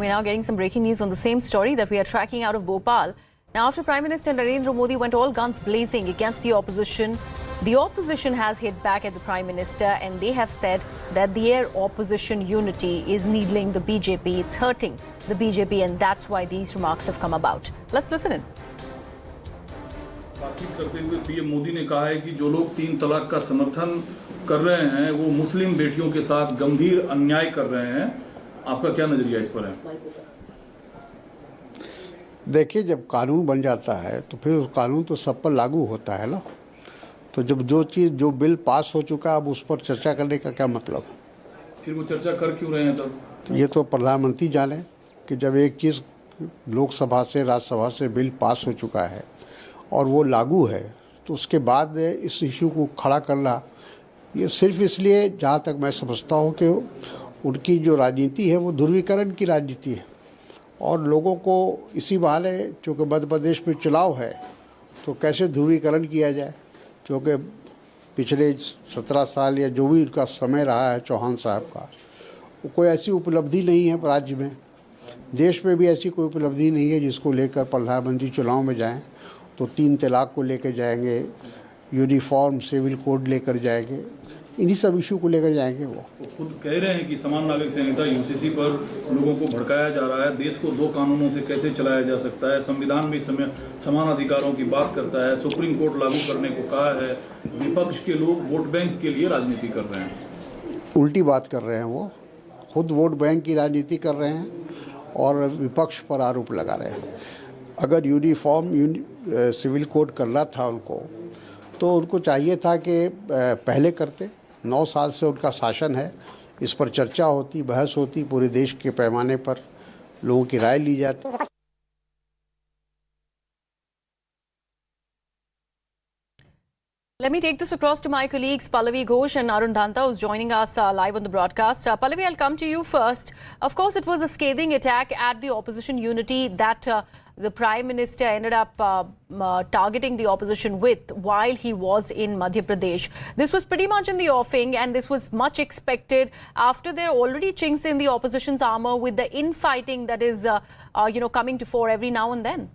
We're now getting some breaking news on the same story that we are tracking out of Bhopal. Now, after Prime Minister Narendra Modi went all guns blazing against the opposition has hit back at the Prime Minister, and they have said that their opposition unity is needling the BJP. It's hurting the BJP, and that's why these remarks have come about. Let's listen in. बातचीत करते हुए PM Modi ने कहा है कि जो लोग 3 तलाक का समर्थन कर रहे हैं वो मुस्लिम बेटियों के साथ गंभीर अन्याय कर रहे हैं। आपका क्या नजरिया इस पर है? देखिए, जब कानून बन जाता है तो फिर कानून तो सब पर लागू होता है ना। तो जब जो बिल पास हो चुका है, अब उस पर चर्चा करने का क्या मतलब? फिर वो चर्चा कर क्यों रहे हैं तब? ये तो प्रधानमंत्री जाने कि जब एक चीज़ लोकसभा से राज्यसभा से बिल पास हो चुका है और वो लागू है, तो उसके बाद इस इशू को खड़ा करना ये सिर्फ इसलिए, जहाँ तक मैं समझता हूँ कि उनकी जो राजनीति है वो ध्रुवीकरण की राजनीति है और लोगों को इसी बहाने, चूँकि मध्य प्रदेश में चुनाव है, तो कैसे ध्रुवीकरण किया जाए, क्योंकि पिछले 17 साल या जो भी उनका समय रहा है चौहान साहब का, वो कोई ऐसी उपलब्धि नहीं है राज्य में, देश में भी ऐसी कोई उपलब्धि नहीं है जिसको लेकर प्रधानमंत्री चुनाव में जाएं। तो 3 तलाक को लेकर जाएंगे, यूनिफॉर्म सिविल कोड लेकर जाएंगे, इन्हीं सब इशू को लेकर जाएंगे। वो खुद कह रहे हैं कि समान नागरिक संहिता यूसीसी पर लोगों को भड़काया जा रहा है। देश को 2 कानूनों से कैसे चलाया जा सकता है? संविधान भी समान अधिकारों की बात करता है। सुप्रीम कोर्ट लागू करने को कहा है। विपक्ष के लोग वोट बैंक के लिए राजनीति कर रहे हैं। उल्टी बात कर रहे हैं, वो खुद वोट बैंक की राजनीति कर रहे हैं और विपक्ष पर आरोप लगा रहे हैं। अगर यूनिफॉर्म सिविल कोड करना था उनको, तो उनको चाहिए था कि पहले करते। 9 साल से उनका शासन है, इस पर चर्चा होती, बहस होती, पूरे देश के पैमाने पर लोगों की राय ली जाती। Let me take this across to my colleagues Pallavi Ghosh and Arun Dhanta, who's joining us live on the broadcast. Pallavi, I'll come to you first. Of course, it was a scathing attack at the opposition unity that the Prime Minister ended up targeting the opposition with while he was in Madhya Pradesh. This was pretty much in the offing, and this was much expected after there are already chinks in the opposition's armor with the infighting that is, coming to fore every now and then.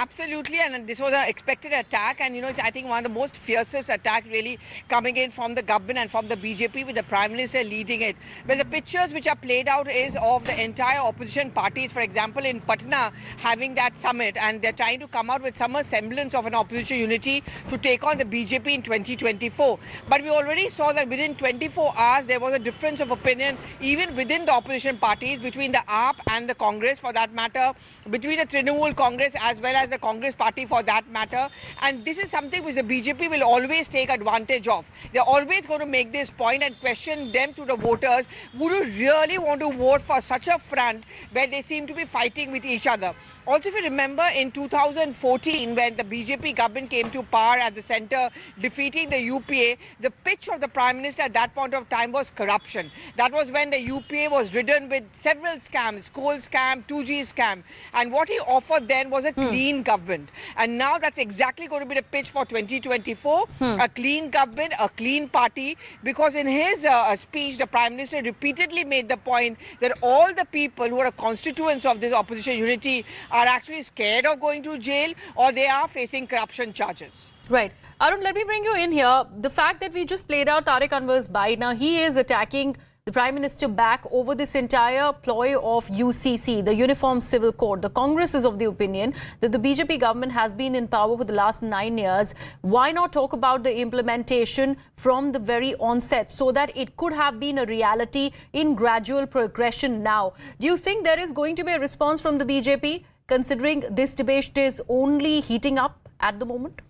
Absolutely, and this was an expected attack, and it's, I think, one of the most fiercest attacks really coming in from the government and from the BJP, with the Prime Minister leading it. Well, the pictures which are played out is of the entire opposition parties, for example, in Patna having that summit, and they're trying to come out with some semblance of an opposition unity to take on the BJP in 2024. But we already saw that within 24 hours there was a difference of opinion even within the opposition parties, between the AAP and the Congress for that matter, between the Trinamool Congress as well as the Congress party for that matter, and this is something which the BJP will always take advantage of. They're always going to make this point and question them to the voters. Would you really want to vote for such a front where they seem to be fighting with each other? Also, if you remember in 2014, when the BJP government came to power at the centre, defeating the UPA, the pitch of the Prime Minister at that point of time was corruption. That was when the UPA was ridden with several scams, coal scam, 2G scam, and what he offered then was a clean government. And now that's exactly going to be the pitch for 2024, a clean government, a clean party, because in his speech, the Prime Minister repeatedly made the point that all the people who are constituents of this opposition unity are actually scared of going to jail, or they are facing corruption charges. Right. Arun, let me bring you in here. The fact that we just played out Tariq Anwar's bite, now he is attacking the Prime Minister back over this entire ploy of UCC, the Uniform Civil Code. The Congress is of the opinion that the BJP government has been in power for the last 9 years. Why not talk about the implementation from the very onset so that it could have been a reality in gradual progression now? Do you think there is going to be a response from the BJP, considering this debate is only heating up at the moment?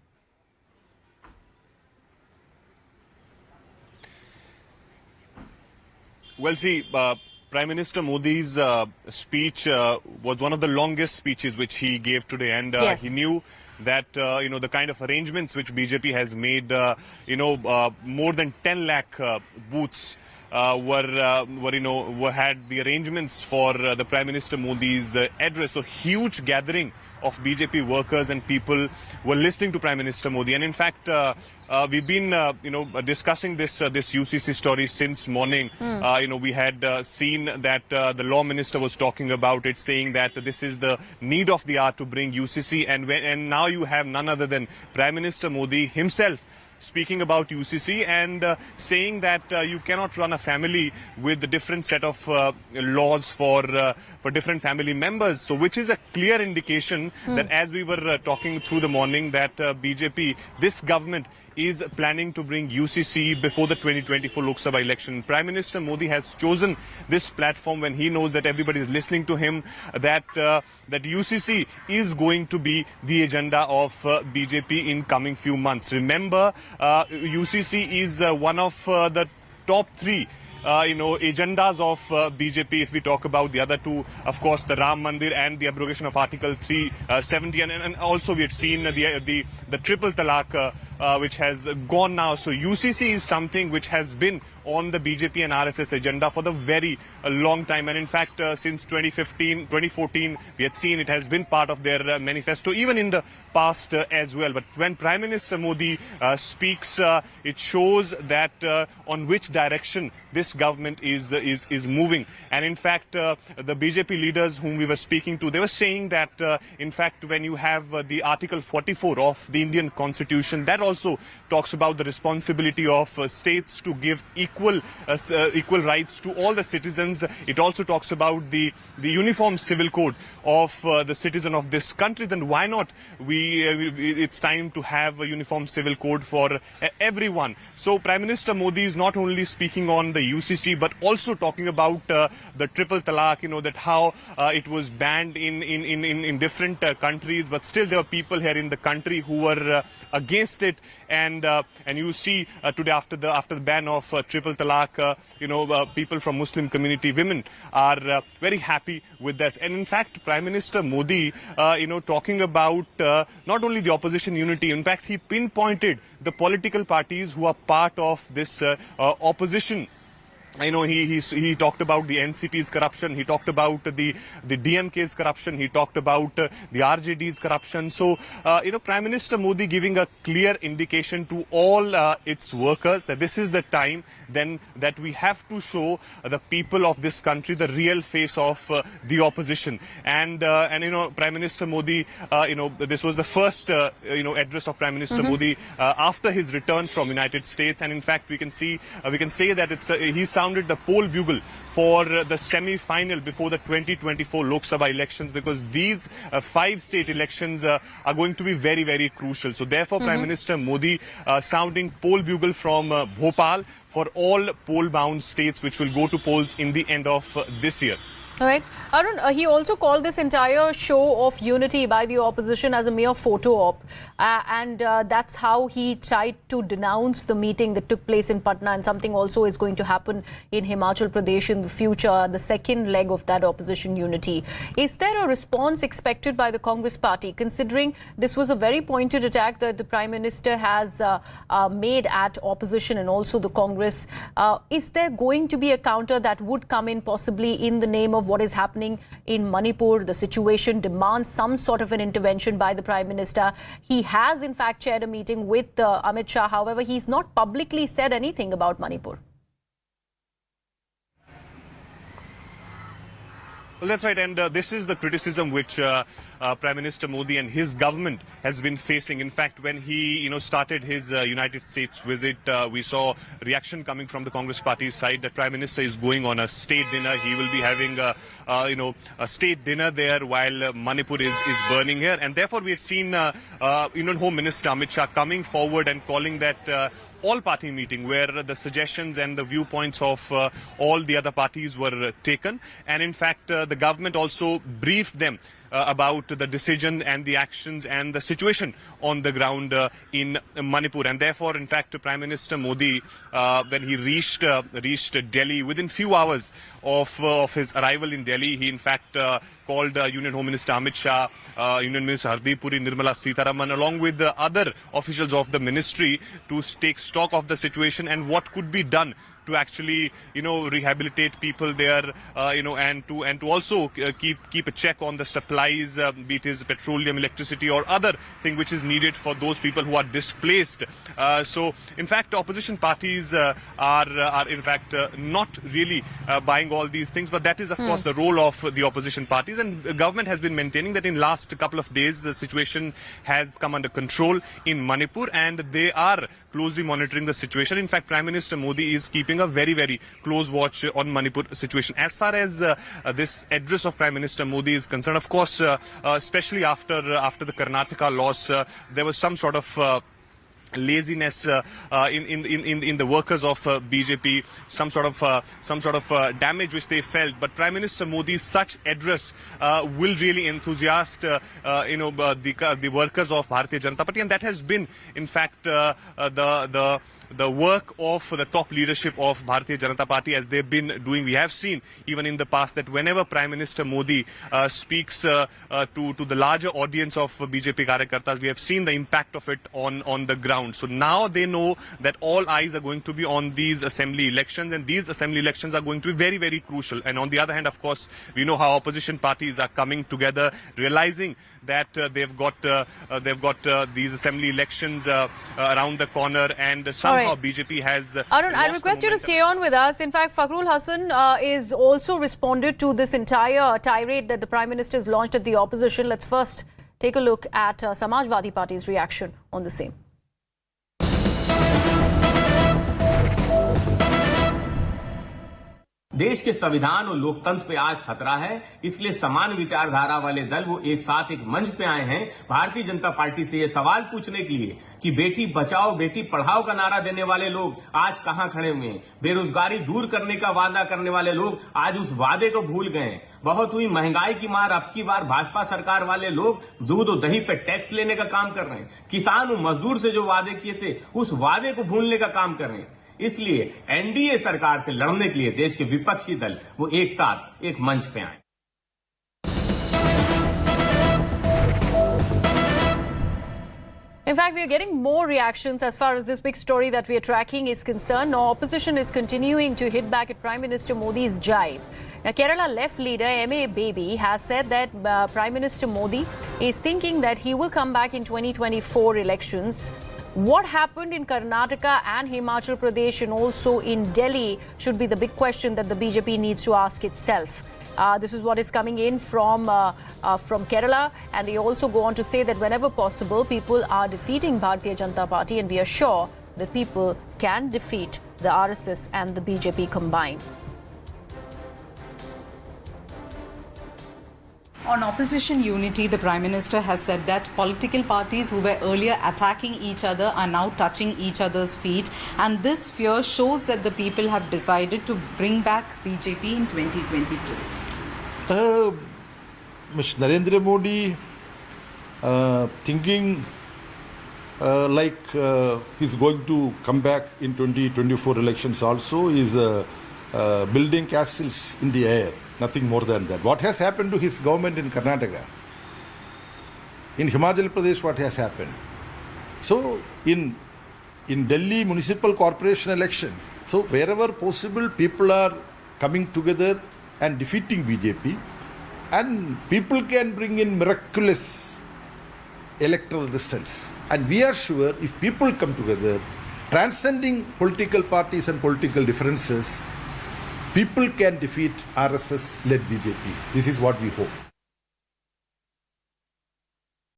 Well, see, Prime Minister Modi's speech was one of the longest speeches which he gave today, and Yes. he knew that the kind of arrangements which BJP has made, more than 10 lakh booths had the arrangements for the Prime Minister Modi's address. So huge gathering of BJP workers and people were listening to Prime Minister Modi. And in fact, we've been, discussing this UCC story since morning. We had seen that the law minister was talking about it, saying that this is the need of the hour to bring UCC, and now you have none other than Prime Minister Modi himself speaking about UCC and saying that you cannot run a family with a different set of laws for different family members. So which is a clear indication that, as we were talking through the morning, that BJP, this government, is planning to bring UCC before the 2024 Lok Sabha election. Prime Minister Modi has chosen this platform when he knows that everybody is listening to him, that UCC is going to be the agenda of BJP in coming few months. Remember, UCC is one of the top three agendas of BJP. If we talk about the other two, of course, the Ram Mandir and the abrogation of Article 370, and also we had seen the triple talaq, which has gone now. So UCC is something which has been on the BJP and RSS agenda for the very long time. And in fact, since 2014, we had seen it has been part of their manifesto, even in the past as well. But when Prime Minister Modi speaks, it shows that on which direction this government is moving. And in fact, the BJP leaders whom we were speaking to, they were saying that, in fact, when you have the Article 44 of the Indian Constitution, that also talks about the responsibility of states to give equal rights to all the citizens. It also talks about the uniform civil code of the citizen of this country. Then why not it's time to have a uniform civil code for everyone. So Prime Minister Modi is not only speaking on the UCC but also talking about the triple talaq, that how it was banned in different countries, but still there are people here in the country who were against it. And you see today, after the ban of triple talaq, people from Muslim community, women, are very happy with this. And in fact, Prime Minister Modi, talking about not only the opposition unity, in fact, he pinpointed the political parties who are part of this opposition. He talked about the NCP's corruption. He talked about the DMK's corruption. He talked about the RJD's corruption. So, Prime Minister Modi giving a clear indication to all its workers that this is the time then that we have to show the people of this country the real face of the opposition. And Prime Minister Modi, this was the first, address of Prime Minister Modi after his return from United States. And in fact, we can say that he sounded the poll bugle for the semi-final before the 2024 Lok Sabha elections, because these 5 state elections are going to be very, very crucial. So therefore, Prime Minister Modi sounding poll bugle from Bhopal for all poll-bound states which will go to polls in the end of this year. All right. Arun, he also called this entire show of unity by the opposition as a mere photo op. And that's how he tried to denounce the meeting that took place in Patna, and something also is going to happen in Himachal Pradesh in the future, the second leg of that opposition unity. Is there a response expected by the Congress party, considering this was a very pointed attack that the Prime Minister has made at opposition and also the Congress? Is there going to be a counter that would come in possibly in the name of what is happening in Manipur? The situation demands some sort of an intervention by the Prime Minister. He has in fact chaired a meeting with Amit Shah. However, he's not publicly said anything about Manipur. Well, that's right, and this is the criticism which Prime Minister Modi and his government has been facing. In fact, when he started his United States visit, we saw reaction coming from the Congress party's side that Prime Minister is going on a state dinner. He will be having a state dinner there while Manipur is burning here, and therefore we had seen Home Minister Amit Shah coming forward and calling that all-party meeting where the suggestions and the viewpoints of all the other parties were taken. And in fact, the government also briefed them about the decision and the actions and the situation on the ground in Manipur. And therefore, in fact, Prime Minister Modi, when he reached Delhi, within few hours of his arrival in Delhi, he in fact called Union Home Minister Amit Shah, Union Minister Hardeep Puri, Nirmala Sitharaman, along with the other officials of the ministry to take stock of the situation and what could be done to actually, rehabilitate people there, and to also keep a check on the supply supplies, be it is petroleum, electricity or other thing which is needed for those people who are displaced. So in fact opposition parties are in fact not really buying all these things, but that is of course the role of the opposition parties, and the government has been maintaining that in last couple of days the situation has come under control in Manipur and they are closely monitoring the situation. In fact, Prime Minister Modi is keeping a very, very close watch on Manipur situation. As far as this address of Prime Minister Modi is concerned, of course, especially after the Karnataka loss, there was some sort of laziness in the workers of BJP, some sort of damage which they felt. But Prime Minister Modi's such address will really enthusiast the workers of Bharatiya Janata Party, and that has been in fact the work of the top leadership of Bharatiya Janata Party as they've been doing. We have seen even in the past that whenever Prime Minister Modi speaks to the larger audience of BJP Karyakartas, we have seen the impact of it on the ground. So now they know that all eyes are going to be on these assembly elections, and these assembly elections are going to be very, very crucial. And on the other hand, of course, we know how opposition parties are coming together, realizing that they've got these assembly elections around the corner, and somehow BJP has Arun, I request you to stay on with us. In fact, Fakhrul Hasan is also responded to this entire tirade that the Prime Minister has launched at the opposition. Let's first take a look at Samajwadi Party's reaction on the same. देश के संविधान और लोकतंत्र पे आज खतरा है, इसलिए समान विचारधारा वाले दल वो एक साथ एक मंच पे आए हैं भारतीय जनता पार्टी से ये सवाल पूछने के लिए कि बेटी बचाओ बेटी पढ़ाओ का नारा देने वाले लोग आज कहां खड़े हुए हैं, बेरोजगारी दूर करने का वादा करने वाले लोग आज उस वादे को भूल गए, बहुत हुई महंगाई की मार, अब की बार भाजपा सरकार वाले लोग दूध और दही पे टैक्स लेने का काम कर रहे हैं, किसान और मजदूर से जो वादे किए थे उस वादे को भूलने का काम कर रहे हैं। इसलिए एनडीए सरकार से लड़ने के लिए देश के विपक्षी दल वो एक साथ एक मंच पे आए। In fact, we are getting more reactions as far as this big story that we are tracking is concerned. Now, opposition is continuing to hit back at Prime Minister Modi's jibe. Now, Kerala left leader M.A. Baby has said that Prime Minister Modi is thinking that he will come back in 2024 elections. What happened in Karnataka and Himachal Pradesh and also in Delhi should be the big question that the BJP needs to ask itself. This is what is coming in from Kerala, and they also go on to say that whenever possible, people are defeating Bharatiya Janata Party, and we are sure that people can defeat the RSS and the BJP combined. On opposition unity, the Prime Minister has said that political parties who were earlier attacking each other are now touching each other's feet, and this fear shows that the people have decided to bring back BJP in 2022. Mr. Narendra Modi thinking like he's going to come back in 2024 elections also is building castles in the air. Nothing more than that. What has happened to his government in Karnataka? In Himachal Pradesh, what has happened? So, in Delhi municipal corporation elections, so wherever possible, people are coming together and defeating BJP, and people can bring in miraculous electoral results. And we are sure if people come together, transcending political parties and political differences, people can defeat RSS-led BJP. This is what we hope.